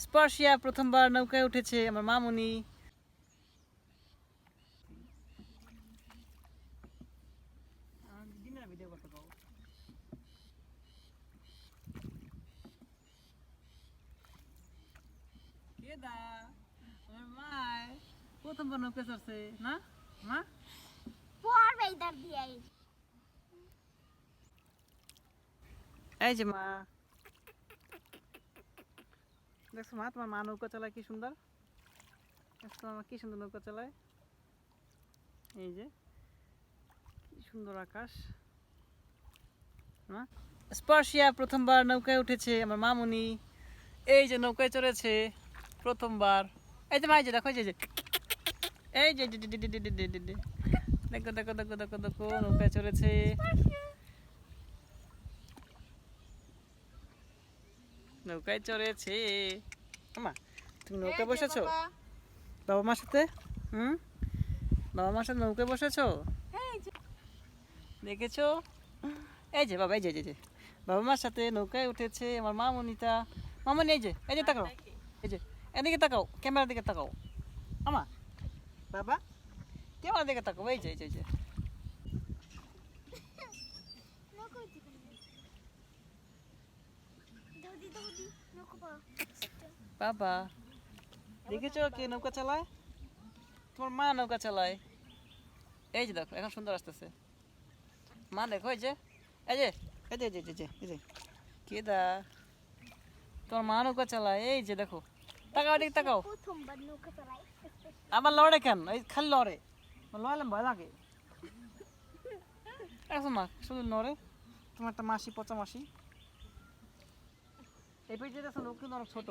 স্পর্শিয়া প্রথমবার নৌকায় উঠেছে আমার মামুনি। প্রথমবার নৌকা চড়ছে না মা? এই যে মা, দেখছো মা তোমার মা নৌকা চালায় কি সুন্দর। দেখছো মা কি সুন্দর নৌকা চালায়। এই যে কি সুন্দর আকাশ। মা স্পর্শিয়া প্রথমবার নৌকায় উঠেছে আমার মামুনি। এই যে নৌকায় চড়েছে প্রথমবার। এই যে মা, এই যে দেখো, এই যে এই যে দেখো দেখো দেখো দেখো দেখো নৌকায় চড়েছে। নৌকায় চড়েছে। মা তুমি নৌকায় বসেছো বাবা মার সাথে? বাবা মার সাথে নৌকায় বসেছো? দেখেছো? এই যে বাবা, এই যে বাবা মার সাথে নৌকায় উঠেছে আমার মামুনিটা। মামুনি এই যে তাকাও, এই যে এদিকে তাকাও, ক্যামেরার দিকে তাকাও। আমা বাবা ক্যামেরার দিকে তাকাও, এই যে এই যে বাবা। দেখেছো কে নৌকা চালায়? তোমার মা নৌকা চালায়। এই যে দেখো এখন সুন্দর আসতেছে। মা দেখো, এই যে এই যে এই যে এই যে এই যে কে দা তোমার মা নৌকা চালায়। এই যে দেখো, তাকাও এদিকে তাকাও। আবার লড়ে কেন? এই খালি লড়ে, লড়ালে ভয় লাগে। এখন মা শুধু নড়ে। তোমার একটা মাসি, পচা মাসি। এই পেয়ে যেতে লোক কিন্তু অনেক ছোট।